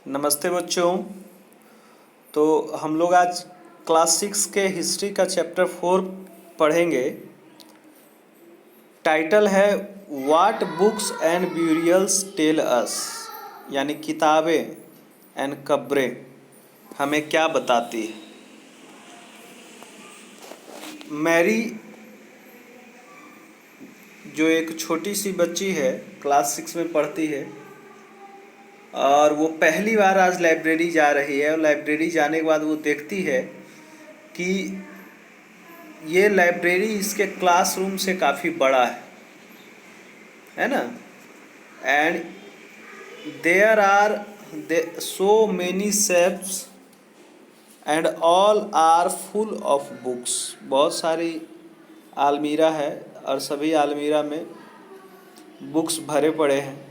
नमस्ते बच्चों। तो हम लोग आज क्लास 6 के हिस्ट्री का चैप्टर 4 पढ़ेंगे। टाइटल है what books and burials tell us, यानी किताबें एंड कब्रें हमें क्या बताती है। मैरी जो एक छोटी सी बच्ची है, क्लास 6 में पढ़ती है और वो पहली बार आज लाइब्रेरी जा रही है। और लाइब्रेरी जाने के बाद वो देखती है कि ये लाइब्रेरी इसके क्लासरूम से काफ़ी बड़ा है ना। And there are so many shelves and all are full of books. बहुत सारी आलमीरा है और सभी आलमीरा में बुक्स भरे पड़े हैं।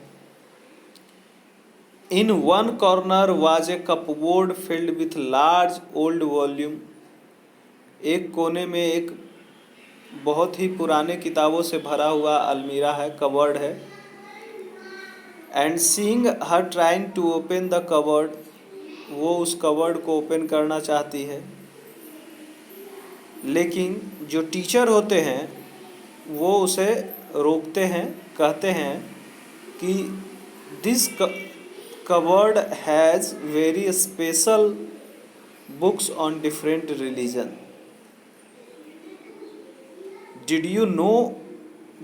In one corner was a cupboard filled with large old volume. एक कोने में एक बहुत ही पुराने किताबों से भरा हुआ अलमीरा है, कबर्ड है। And seeing her trying to open the cupboard, वो उस कबर्ड को ओपन करना चाहती है, लेकिन जो टीचर होते हैं वो उसे रोकते हैं, कहते हैं कि this cupboard has very special books on different religion. Did you know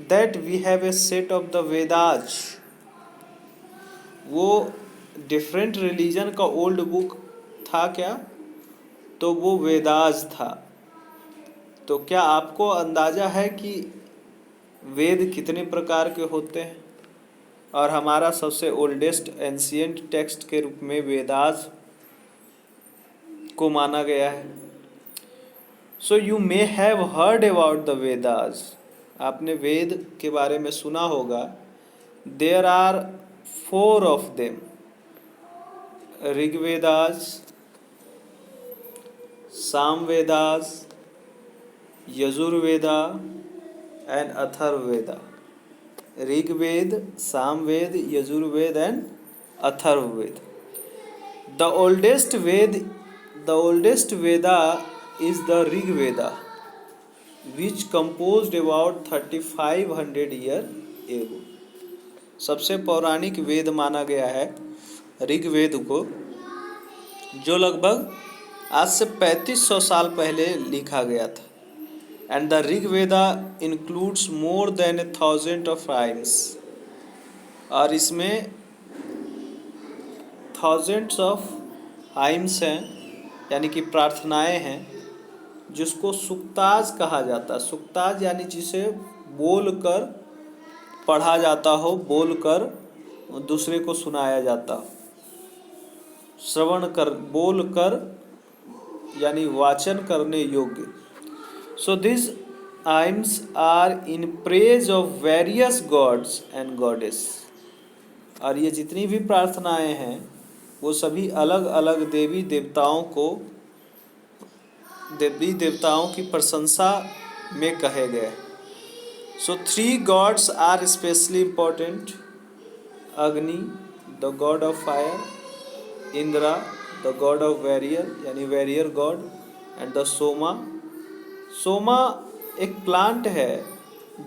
that we have a set of the Vedas. वो डिफरेंट रिलीजन का ओल्ड बुक था क्या? तो वो वेदाज था। तो क्या आपको अंदाज़ा है कि वेद कितने प्रकार के होते हैं? और हमारा सबसे ओल्डेस्ट एंशिएंट टेक्स्ट के रूप में वेदास को माना गया है। So you may have heard about the Vedas. आपने वेद के बारे में सुना होगा। There are 4 of them, Rigvedas, Samavedas, Yajurveda and Atharvaveda. Rigveda, Samaveda, Yajurveda and Atharvaveda. The oldest Veda is the Rig Veda, which composed about 3500 years ago. सबसे पौराणिक वेद माना गया है ऋग्वेद को, जो लगभग आज से 3500 साल पहले लिखा गया था। And the Rigveda includes more than 1000 of rhymes. और इसमें थाउजेंड्स ऑफ हाइम्स हैं, यानी कि प्रार्थनाएं हैं, जिसको सुक्ताज कहा जाता है। सुक्ताज यानी जिसे बोलकर पढ़ा जाता हो, बोलकर दूसरे को सुनाया जाता हो। श्रवण कर, बोलकर यानी वाचन करने योग्य। So this hymns are in praise of various gods and goddess. और ये जितनी भी प्रार्थनाएं हैं वो सभी अलग अलग देवी देवताओं की प्रशंसा में कहे गए। So 3 gods are specially important. Agni, the god of fire, Indra, the god of warrior यानी warrior god, and the Soma. Soma एक प्लांट है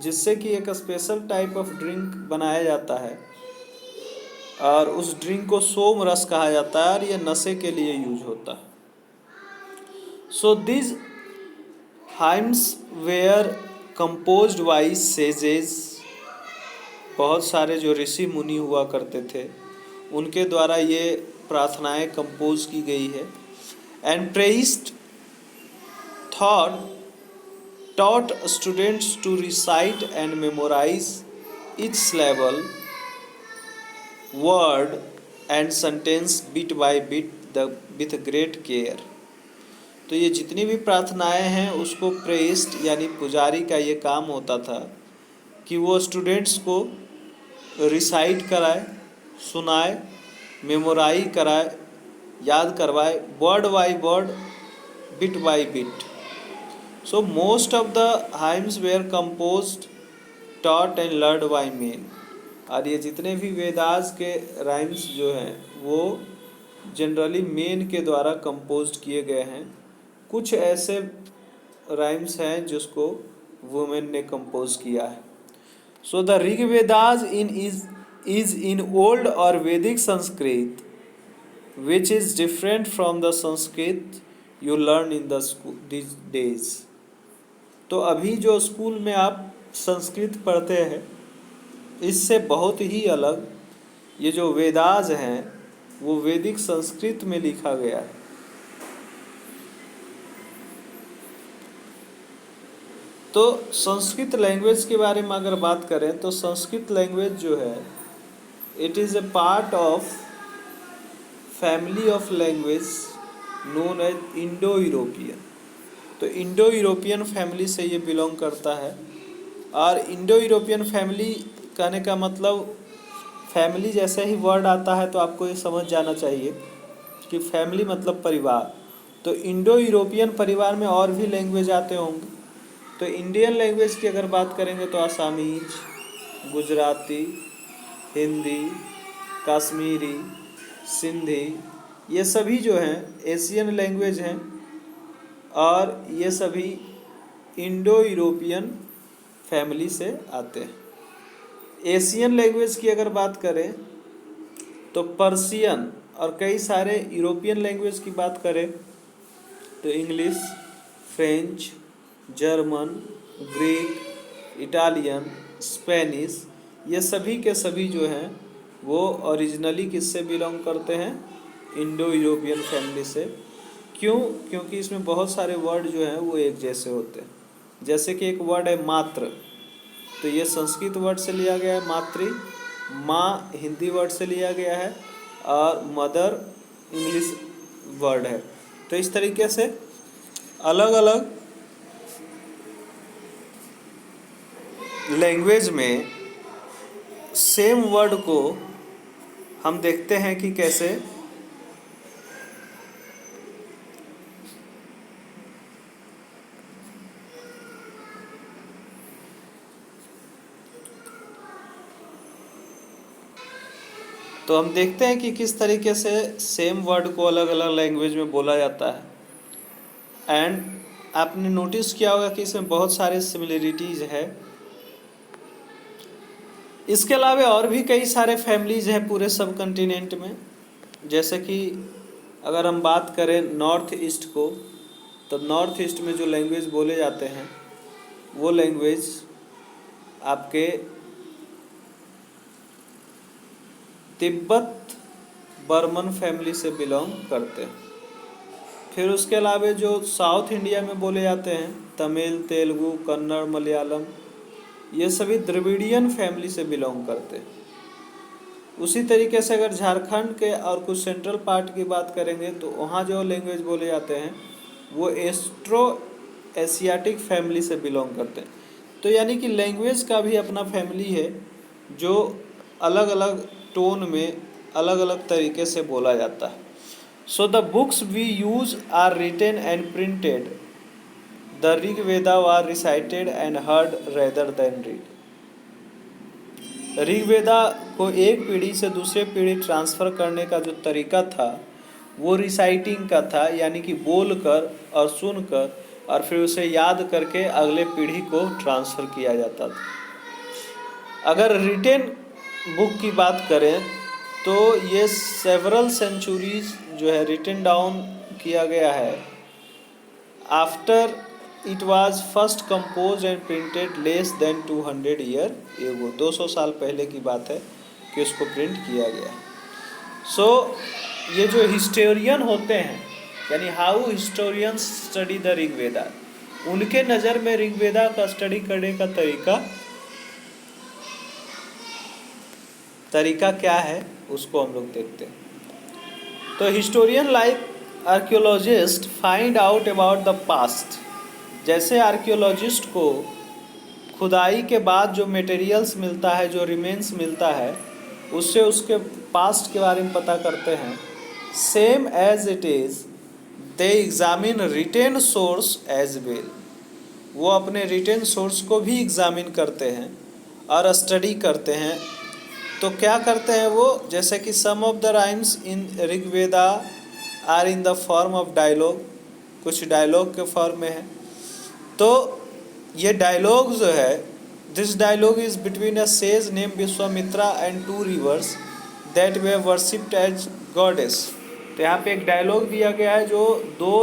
जिससे कि एक स्पेशल टाइप ऑफ ड्रिंक बनाया जाता है और उस ड्रिंक को सोम रस कहा जाता है और ये नशे के लिए यूज होता है। So this hymns were composed by sages. बहुत सारे जो ऋषि मुनि हुआ करते थे उनके द्वारा ये प्रार्थनाएं कंपोज की गई है। And priest taught students to recite and memorize each syllable, word and sentence bit by bit with great care। तो ये जितनी भी प्रार्थनाएं हैं उसको प्रेस्ट यानी पुजारी का ये काम होता था कि वो स्टूडेंट्स को रिसाइट कराए, सुनाए, मेमोराइज कराए, याद करवाए, word by word, bit by bit. So most of the hymns were composed, taught and learned by men। और ये जितने भी वेदास के राइम्स जो हैं वो जनरली मेन के द्वारा कंपोज्ड किए गए हैं। कुछ ऐसे राइम्स हैं जिसको वुमेन ने कंपोज किया है। So the Rigvedas is in old और Vedic Sanskrit which is different from the Sanskrit you learn in the school these days। तो अभी जो स्कूल में आप संस्कृत पढ़ते हैं इससे बहुत ही अलग ये जो वेदाज हैं वो वैदिक संस्कृत में लिखा गया है। तो संस्कृत लैंग्वेज के बारे में अगर बात करें तो संस्कृत लैंग्वेज जो है it is a part of family of language known as Indo European. तो इंडो यूरोपियन फैमिली से ये बिलोंग करता है। और इंडो यूरोपियन फैमिली कहने का मतलब फैमिली जैसे ही वर्ड आता है तो आपको ये समझ जाना चाहिए कि फैमिली मतलब परिवार। तो इंडो यूरोपियन परिवार में और भी लैंग्वेज आते होंगे। तो इंडियन लैंग्वेज की अगर बात करेंगे तो आसामीज, गुजराती, हिंदी, कश्मीरी, सिंधी, ये सभी जो हैं एशियन लैंग्वेज हैं और ये सभी इंडो यूरोपियन फैमिली से आते हैं। एशियन लैंग्वेज की अगर बात करें तो पर्शियन और कई सारे यूरोपियन लैंग्वेज की बात करें तो English, French, German, Greek, Italian, Spanish, ये सभी के सभी जो हैं वो ओरिजिनली किससे बिलोंग करते हैं? इंडो यूरोपियन फैमिली से। क्यों? क्योंकि इसमें बहुत सारे वर्ड जो हैं वो एक जैसे होते हैं। जैसे कि एक वर्ड है मात्र, तो ये संस्कृत वर्ड से लिया गया है मातृ, माँ हिंदी वर्ड से लिया गया है और मदर इंग्लिश वर्ड है। तो इस तरीके से अलग अलग लैंग्वेज में सेम वर्ड को हम देखते हैं कि कैसे तो हम देखते हैं कि किस तरीके से सेम वर्ड को अलग अलग लैंग्वेज में बोला जाता है। एंड आपने नोटिस किया होगा कि इसमें बहुत सारे सिमिलरिटीज़ है। इसके अलावा और भी कई सारे फैमिलीज हैं पूरे सब कॉन्टिनेंट में। जैसे कि अगर हम बात करें नॉर्थ ईस्ट को, तो नॉर्थ ईस्ट में जो लैंग्वेज बोले जाते हैं वो लैंग्वेज आपके तिब्बत बर्मन फैमिली से बिलोंग करते हैं। फिर उसके अलावा जो साउथ इंडिया में बोले जाते हैं तमिल, तेलुगु, कन्नड़, मलयालम, ये सभी द्रविडियन फैमिली से बिलोंग करते हैं। उसी तरीके से अगर झारखंड के और कुछ सेंट्रल पार्ट की बात करेंगे तो वहाँ जो लैंग्वेज बोले जाते हैं वो एस्ट्रो एशियाटिक फैमिली से बिलोंग करते हैं। तो यानी कि लैंग्वेज का भी अपना फैमिली है जो अलग अलग टोन में अलग अलग तरीके से बोला जाता है। So the books we use are written and printed. The Rigveda were recited and heard rather than read. Rigveda को एक पीढ़ी से दूसरे पीढ़ी ट्रांसफ़र करने का जो तरीका था वो रिसाइटिंग का था, यानी कि बोलकर और सुनकर और फिर उसे याद करके अगले पीढ़ी को ट्रांसफ़र किया जाता था। अगर रिटेन बुक की बात करें तो ये सेवरल सेंचुरीज जो है रिटन डाउन किया गया है। After it was first compose and printed less than 200 year ago, 200 साल पहले की बात है कि उसको प्रिंट किया गया। सो ये जो हिस्टोरियन होते हैं, यानी how historians study the Rigveda, उनके नज़र में ऋग्वेदा का स्टडी करने का तरीका क्या है उसको हम लोग देखते हैं। तो historian like archaeologist find out about the past. जैसे आर्कियोलॉजिस्ट को खुदाई के बाद जो मटेरियल्स मिलता है, जो रिमेन्स मिलता है, उससे उसके पास्ट के बारे में पता करते हैं। Same as it is they examine written source as well. वो अपने रिटेन सोर्स को भी एग्जामिन करते हैं और स्टडी करते हैं। तो क्या करते हैं वो, जैसे कि some of the rhymes in Rigveda are in the form of dialogue, कुछ डायलॉग के फॉर्म में है। तो ये डायलॉग जो है, this dialogue is between a sage name Vishwamitra and two rivers that they worshipped as goddess. तो यहाँ पे एक डायलॉग दिया गया है जो दो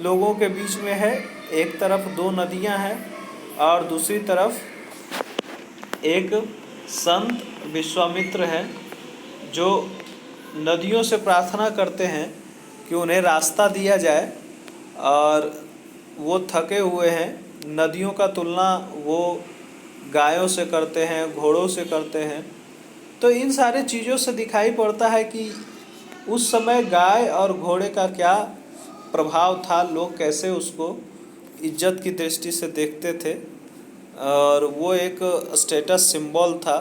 लोगों के बीच में है। एक तरफ दो नदियाँ हैं और दूसरी तरफ एक संत विश्वामित्र हैं जो नदियों से प्रार्थना करते हैं कि उन्हें रास्ता दिया जाए, और वो थके हुए हैं। नदियों का तुलना वो गायों से करते हैं, घोड़ों से करते हैं। तो इन सारी चीज़ों से दिखाई पड़ता है कि उस समय गाय और घोड़े का क्या प्रभाव था, लोग कैसे उसको इज्जत की दृष्टि से देखते थे, और वो एक स्टेटस सिंबल था।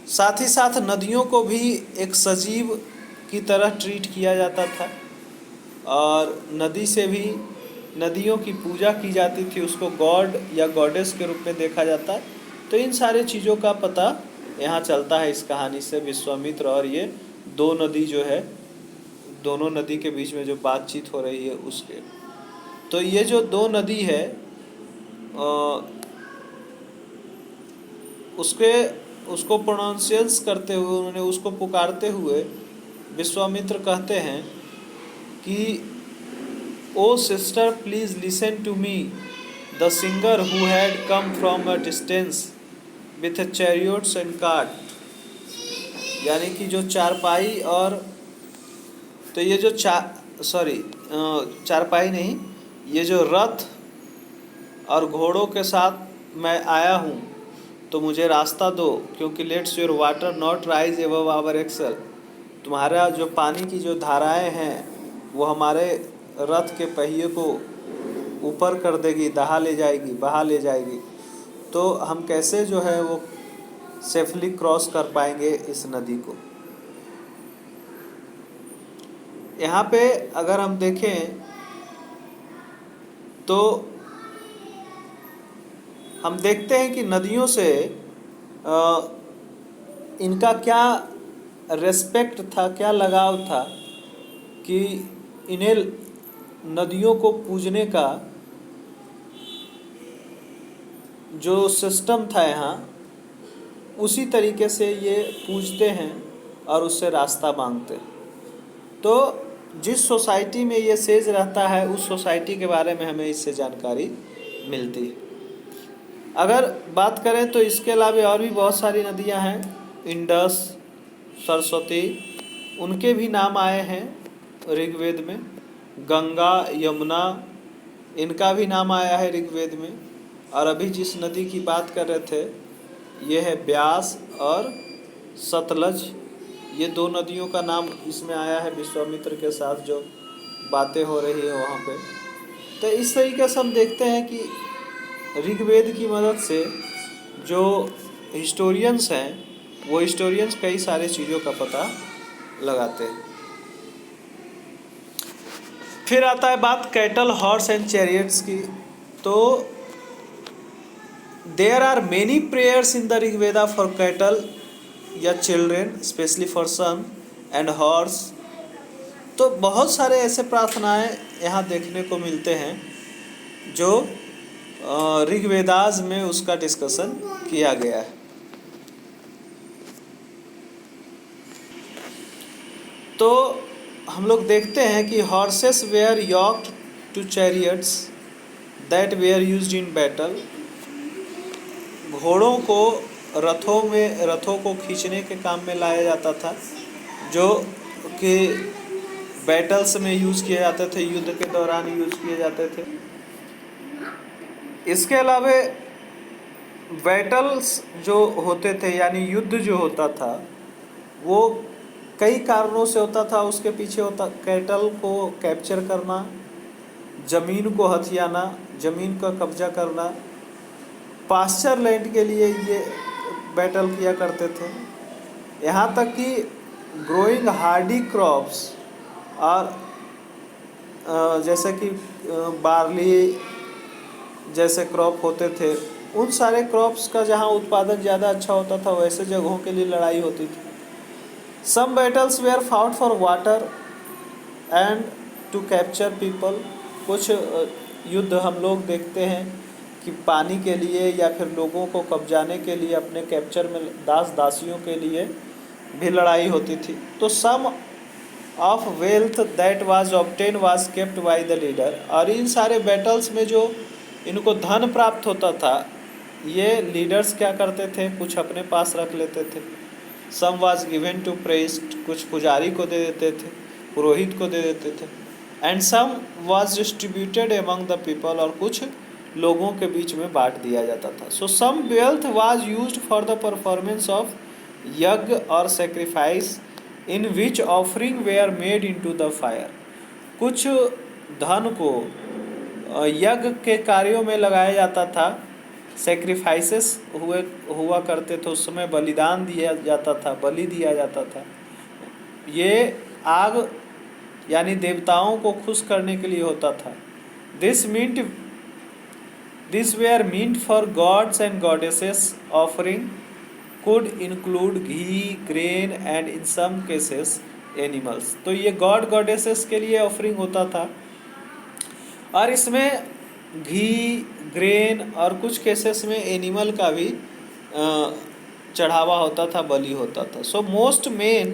साथ ही साथ नदियों को भी एक सजीव की तरह ट्रीट किया जाता था, और नदी से भी, नदियों की पूजा की जाती थी, उसको गॉड या गॉडेस के रूप में देखा जाता। तो इन सारे चीज़ों का पता यहाँ चलता है इस कहानी से, विश्वामित्र और ये दो नदी जो है, दोनों नदी के बीच में जो बातचीत हो रही है उसके। तो ये जो दो नदी है उसको प्रोनाउंसिएंस करते हुए, उन्होंने उसको पुकारते हुए विश्वामित्र कहते हैं कि oh sister please listen to me, the singer who had come from a distance with chariots and cart. यानी कि जो चारपाई और, तो ये जो चारपाई नहीं, ये जो रथ और घोड़ों के साथ मैं आया हूँ, तो मुझे रास्ता दो, क्योंकि lets your water not rise above our axle. तुम्हारा जो पानी की जो धाराएं हैं वो हमारे रथ के पहिए को ऊपर कर देगी, दहा ले जाएगी, बहा ले जाएगी। तो हम कैसे जो है वो सेफली क्रॉस कर पाएंगे इस नदी को। यहाँ पे अगर हम देखें तो हम देखते हैं कि नदियों से इनका क्या रेस्पेक्ट था, क्या लगाव था, कि इन्हें नदियों को पूजने का जो सिस्टम था यहाँ, उसी तरीके से ये पूजते हैं और उससे रास्ता मांगते हैं। तो जिस सोसाइटी में ये सेज रहता है, उस सोसाइटी के बारे में हमें इससे जानकारी मिलती है। अगर बात करें तो इसके अलावा और भी बहुत सारी नदियां हैं, इंडस, सरस्वती, उनके भी नाम आए हैं ऋग्वेद में। गंगा, यमुना, इनका भी नाम आया है ऋग्वेद में। और अभी जिस नदी की बात कर रहे थे, ये है ब्यास और सतलज। ये दो नदियों का नाम इसमें आया है विश्वामित्र के साथ जो बातें हो रही है वहाँ पे। तो इस तरीके से हम देखते हैं कि ऋग्वेद की मदद से जो हिस्टोरियंस हैं, वो हिस्टोरियंस कई सारे चीज़ों का पता लगाते हैं। फिर आता है बात कैटल, हॉर्स एंड चैरियट्स की। तो there are many prayers in the Rigveda for cattle या children, specially for son and horse. तो बहुत सारे ऐसे प्रार्थनाएं यहाँ देखने को मिलते हैं जो ऋग्वेदास में उसका डिस्कशन किया गया है। तो हम लोग देखते हैं कि horses were yoked to chariots that were used in battle. घोड़ों को रथों को खींचने के काम में लाया जाता था, जो कि बैटल्स में यूज़ किए जाते थे, युद्ध के दौरान यूज़ किए जाते थे। इसके अलावा बैटल्स जो होते थे, यानी युद्ध जो होता था, वो कई कारणों से होता था। उसके पीछे होता कैटल को कैप्चर करना, ज़मीन को हथियाना, ज़मीन का कब्जा करना। पास्चर लैंड के लिए ये बैटल किया करते थे। यहाँ तक कि ग्रोइंग हार्डी क्रॉप्स और जैसे कि बार्ली जैसे क्रॉप होते थे, उन सारे क्रॉप्स का जहाँ उत्पादन ज़्यादा अच्छा होता था वैसे जगहों के लिए लड़ाई होती थी। Some battles were fought for water and to capture people. कुछ युद्ध हम लोग देखते हैं कि पानी के लिए या फिर लोगों को कब्जाने के लिए, अपने कैप्चर में दासियों के लिए भी लड़ाई होती थी। तो some of wealth that was obtain was kept by the leader. और इन सारे बैटल्स में जो इनको धन प्राप्त होता था, ये लीडर्स क्या करते थे, कुछ अपने पास रख लेते थे। सम वाज गिवन टू प्रेस्ट, कुछ पुजारी को दे देते थे, पुरोहित को दे देते थे। And some was distributed among the people, और कुछ लोगों के बीच में बांट दिया जाता था। So some wealth was used for the performance of yajna और sacrifice in which offering were made into the fire. कुछ धन को यज्ञ के कार्यों में लगाया जाता था, सेक्रीफाइसेस हुआ करते थे, उस समय बलिदान दिया जाता था, बलि दिया जाता था। ये आग यानी देवताओं को खुश करने के लिए होता था। This were meant for gods and goddesses. Offering could include ghee, grain and in some cases animals. तो ये गॉड गॉडेसेस के लिए ऑफरिंग होता था, और इसमें घी, ग्रेन और कुछ केसेस में एनिमल का भी चढ़ावा होता था, बलि होता था। सो मोस्ट मेन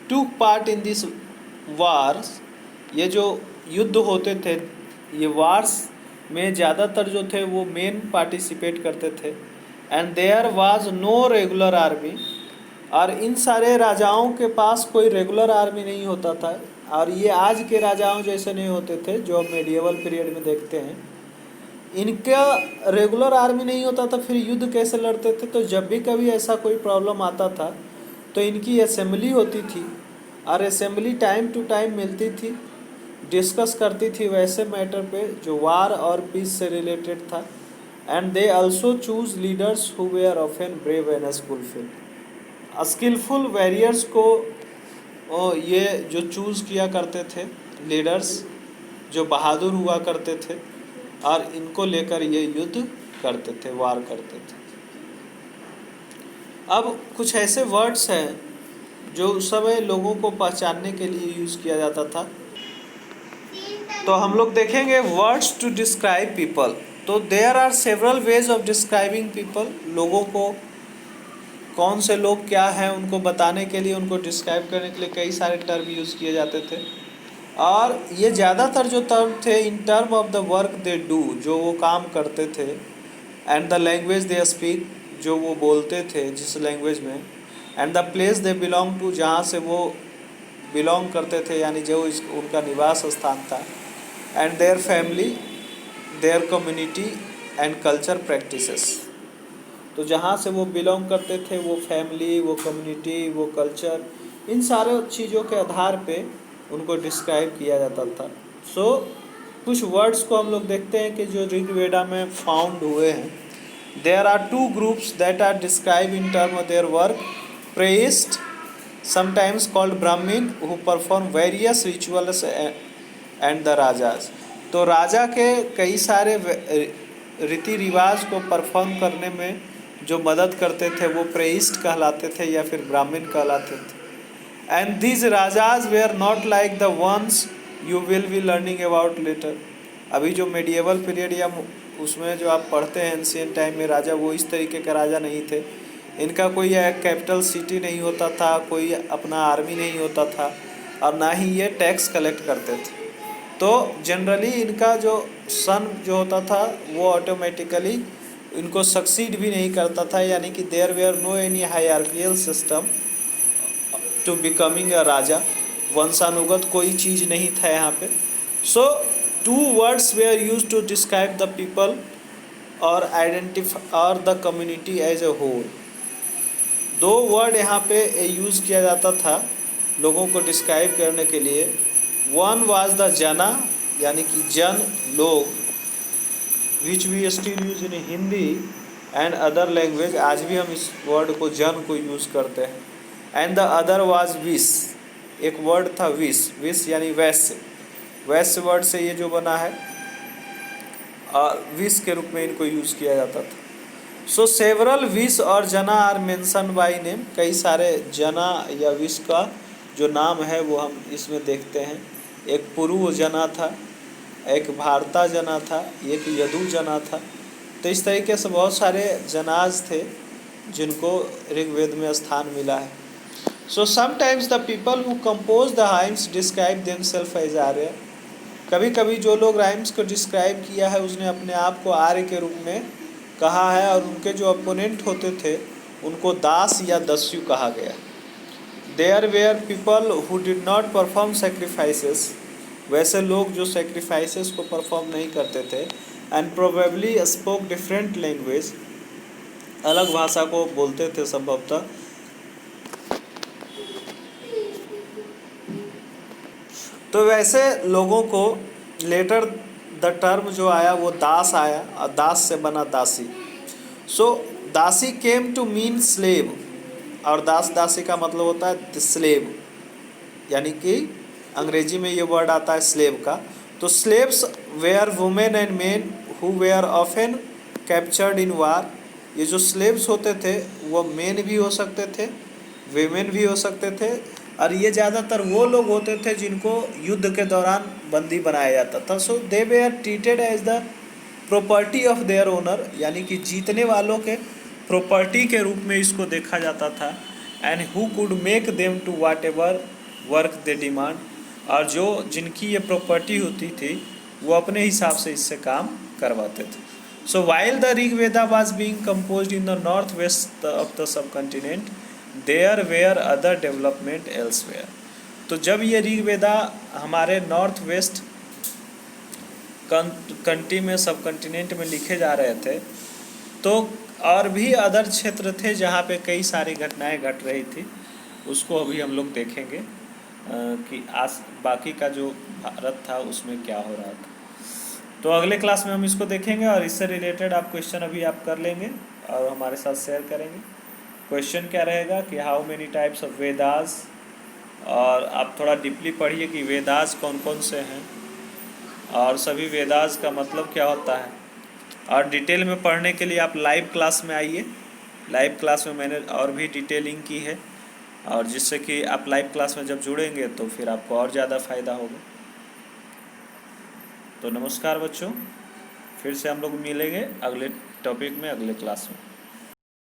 टूक पार्ट इन दिस वार्स। ये जो युद्ध होते थे, ये वार्स में ज़्यादातर जो थे वो मेन पार्टिसिपेट करते थे। And there was no regular army. और इन सारे राजाओं के पास कोई रेगुलर आर्मी नहीं होता था, और ये आज के राजाओं जैसे नहीं होते थे जो हम मेडिएवल पीरियड में देखते हैं। इनका रेगुलर आर्मी नहीं होता था, फिर युद्ध कैसे लड़ते थे? तो जब भी कभी ऐसा कोई प्रॉब्लम आता था तो इनकी असेंबली होती थी, और असेंबली टाइम टू टाइम मिलती थी, डिस्कस करती थी वैसे मैटर पे जो वार और पीस से रिलेटेड था। And they also choose leaders who were often brave and skillful. Skillful warriors को ये जो चूज़ किया करते थे, लीडर्स जो बहादुर हुआ करते थे, और इनको लेकर ये युद्ध करते थे, वार करते थे। अब कुछ ऐसे वर्ड्स हैं जो उस समय लोगों को पहचानने के लिए यूज़ किया जाता था। तो हम लोग देखेंगे वर्ड्स टू डिस्क्राइब पीपल। तो there are several ways of describing people. लोगों को, कौन से लोग क्या हैं उनको बताने के लिए, उनको डिस्क्राइब करने के लिए कई सारे टर्म यूज़ किए जाते थे। और ये ज़्यादातर जो टर्म थे in term of the work they do, जो वो काम करते थे, and the language they speak, जो वो बोलते थे जिस लैंग्वेज में, and the place they belong to, जहाँ से वो बिलोंग करते थे यानी जो उनका निवास स्थान था, and their family, their community and culture practices. तो जहाँ से वो बिलोंग करते थे, वो फैमिली, वो कम्युनिटी, वो कल्चर, इन सारे चीज़ों के आधार पे उनको डिस्क्राइब किया जाता था। सो कुछ वर्ड्स को हम लोग देखते हैं कि जो ऋग्वेदा में फाउंड हुए हैं। There are two groups that are describe in term of their work. Priest, sometimes called Brahman, who perform various rituals, and the rajas. तो राजा के कई सारे रीति रिवाज को परफॉर्म करने में जो मदद करते थे वो प्रीस्ट कहलाते थे या फिर ब्राह्मण कहलाते थे। And these rajas were not like the ones you will be learning about later. अभी जो मेडिएवल पीरियड या उसमें जो आप पढ़ते हैं एंशिएंट टाइम में, राजा वो इस तरीके का राजा नहीं थे। इनका कोई कैपिटल सिटी नहीं होता था, कोई अपना आर्मी नहीं होता था, और ना ही ये टैक्स कलेक्ट करते थे। तो जनरली इनका जो सन जो होता था वो ऑटोमेटिकली इनको सक्सीड भी नहीं करता था, यानी कि there were no any hierarchical system to becoming a raja. वंशानुगत कोई चीज़ नहीं था यहाँ पे। So two words were use to describe the people और आइडेंटिफाई और the community as a whole. दो वर्ड यहाँ पे यूज़ किया जाता था लोगों को डिस्क्राइब करने के लिए। वन वाज द जना, यानी कि जन, लोग, which we still use in Hindi and other language. आज भी हम इस वर्ड को जन को यूज़ करते हैं। And the other was wish, एक वर्ड था विश, विश यानी वैश्य। वैश्य वर्ड से ये जो बना है, विश के रूप में इनको यूज़ किया जाता था। सो सेवरल विश और जना आर मेंशन बाय नेम, कई सारे जना या विश का जो नाम है वो हम इसमें देखते हैं। एक पुरु जना था, एक भारता जना था, एक यदु जना था। तो इस तरीके से बहुत सारे जनाज थे जिनको ऋग्वेद में स्थान मिला है। So sometimes the people who compose the hymns describe themselves as Arya. कभी कभी जो लोग राइम्स को डिस्क्राइब किया है उसने अपने आप को आर्य के रूप में कहा है, और उनके जो अपोनेंट होते थे उनको दास या दस्यु कहा गया। There were people who did not perform sacrifices, वैसे लोग जो सेक्रीफाइसेस को परफॉर्म नहीं करते थे। And probably spoke different language, अलग भाषा को बोलते थे संभवतः। तो वैसे लोगों को लेटर द टर्म जो आया वो दास आया, और दास से बना दासी। सो दासी केम टू मीन स्लेव, और दास दासी का मतलब होता है स्लेव, यानी कि अंग्रेजी में ये वर्ड आता है स्लेव का। तो slaves were women and men who were often captured in war. ये जो स्लेव्स होते थे वो मेन भी हो सकते थे, वेमेन भी हो सकते थे, और ये ज़्यादातर वो लोग होते थे जिनको युद्ध के दौरान बंदी बनाया जाता था। So they were treated as the property of their owner, यानी कि जीतने वालों के प्रॉपर्टी के रूप में इसको देखा जाता था। And who could make them to whatever work they demand, और जो जिनकी ये प्रॉपर्टी होती थी वो अपने हिसाब से इससे काम करवाते थे। So while the Rigveda was being composed in the north west of the subcontinent, there were other development elsewhere. तो जब ये ऋग्वेदा हमारे नॉर्थ वेस्ट कंट्री में, सब कंटिनेंट में लिखे जा रहे थे, तो और भी अदर क्षेत्र थे जहाँ पे कई सारी घटनाएं घट रही थी। उसको अभी हम लोग देखेंगे कि आज बाकी का जो भारत था उसमें क्या हो रहा था। तो अगले क्लास में हम इसको देखेंगे, और इससे रिलेटेड आप क्वेश्चन अभी आप कर लेंगे और हमारे साथ शेयर करेंगे। क्वेश्चन क्या रहेगा कि how many types of Vedas, और आप थोड़ा डीपली पढ़िए कि वेदास कौन कौन से हैं और सभी वेदास का मतलब क्या होता है। और डिटेल में पढ़ने के लिए आप लाइव क्लास में आइए। लाइव क्लास में मैंने और भी डिटेलिंग की है, और जिससे कि आप लाइव क्लास में जब जुड़ेंगे तो फिर आपको और ज़्यादा फ़ायदा होगा। तो नमस्कार बच्चों, फिर से हम लोग मिलेंगे अगले टॉपिक में, अगले क्लास में।